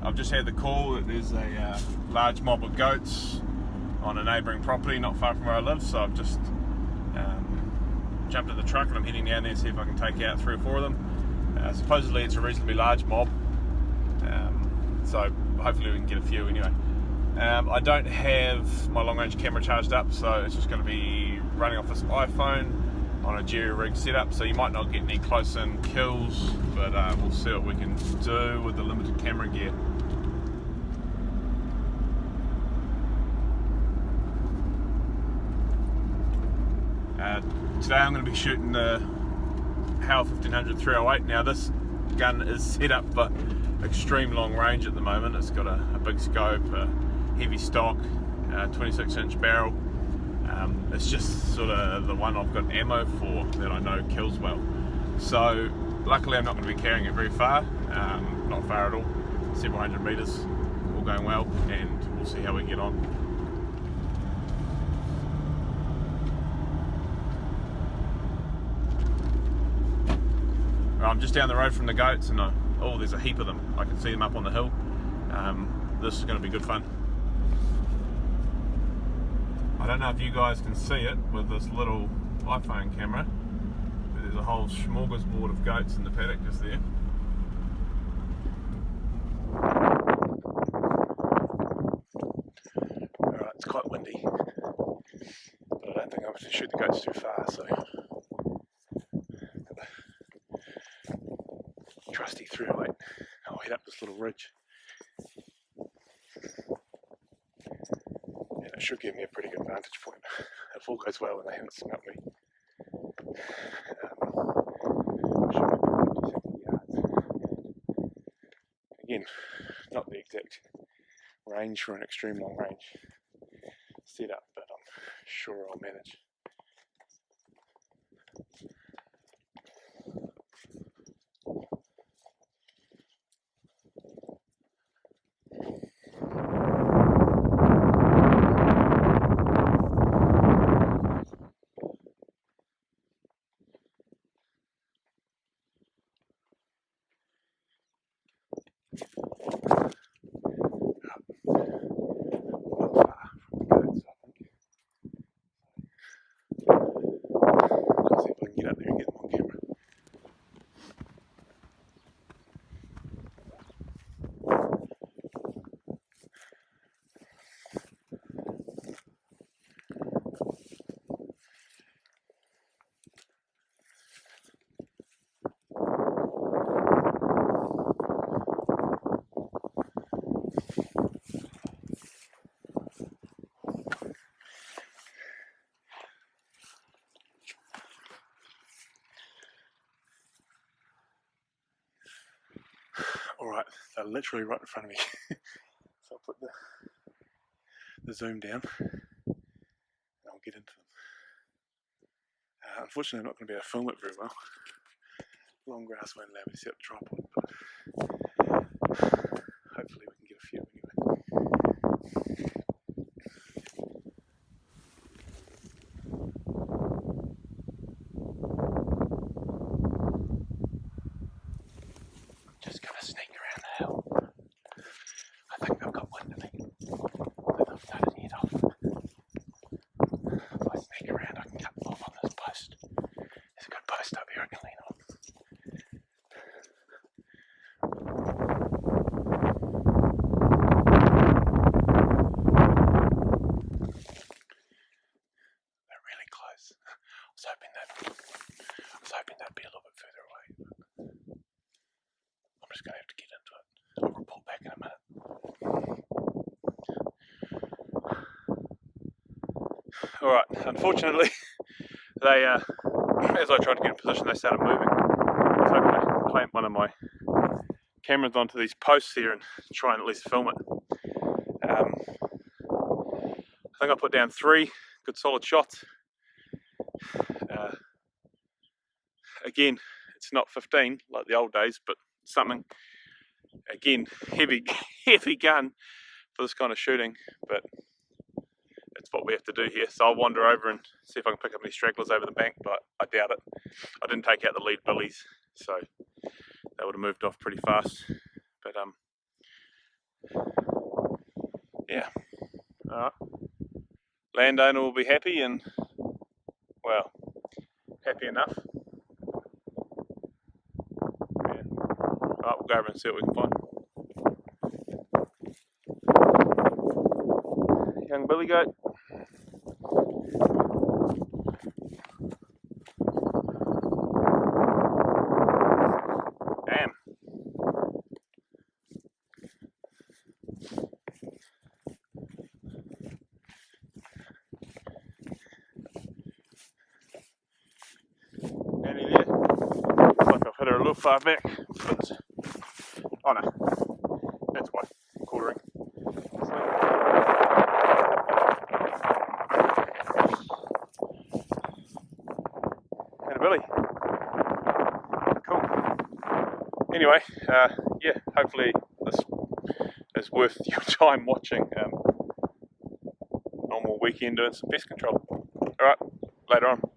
I've just had the call that there's a large mob of goats on a neighbouring property not far from where I live, so I've just jumped in the truck and I'm heading down there to see if I can take out 3 or 4 of them. Supposedly it's a reasonably large mob, so hopefully we can get a few anyway. I don't have my long range camera charged up, so it's just going to be running off this iPhone on a jerry rig setup, so you might not get any close in kills, but we'll see what we can do with the limited camera gear. Today I'm going to be shooting the Howell 1500 308. Now this gun is set up for extreme long range at the moment. It's got a big scope, a heavy stock, 26-inch barrel. It's just sort of the one I've got ammo for that I know kills well. So luckily I'm not going to be carrying it very far, not far at all, several hundred metres, all going well, and we'll see how we get on. I'm just down the road from the goats, and oh, there's a heap of them. I can see them up on the hill. This is going to be good fun. I don't know if you guys can see it with this little iPhone camera, but there's a whole smorgasbord of goats in the paddock just there. Alright, it's quite windy, but I don't think I'm going to shoot the goats too far, so trusty 308. I'll head up this little ridge. And it should give me a pretty good vantage point if all goes well and they haven't smelt me. I should be about 50 yards. Again, not the exact range for an extreme long range setup, but I'm sure I'll manage. Alright, they're literally right in front of me. So I'll put the zoom down and I'll get into them. Unfortunately I'm not going to be able to film it very well. Long grass won't allow me to set up the tripod, but hopefully we can get a few anyway. Just gonna sneak around the hill. I think they've got wind of me, so they've started to head off. If I sneak around I can cut them off on this post. There's a good post up here I can lean on. They're really close. I was hoping they'd be a little bit further away. I'm just going to have to get into it. I'll report back in a minute. Alright, unfortunately, they, as I tried to get in position, they started moving. I was hoping to clamp one of my cameras onto these posts here and try and at least film it. I think I put down 3 good solid shots. Again, it's not 15 like the old days, but something. Again, heavy gun for this kind of shooting, but it's what we have to do here. So I'll wander over and see if I can pick up any stragglers over the bank, but I doubt it. I didn't take out the lead billies, so they would have moved off pretty fast. But yeah. Alright. Landowner will be happy, and, well, happy enough. Yeah. Alright, we'll go over and see what we can find. Young billy goat. Damn. Nearly there. Looks like I've hit her a little far back. But, oh no, that's why. Quartering. And a billy. Cool. Anyway, yeah, hopefully this is worth your time watching. Normal weekend doing some pest control. Alright, later on.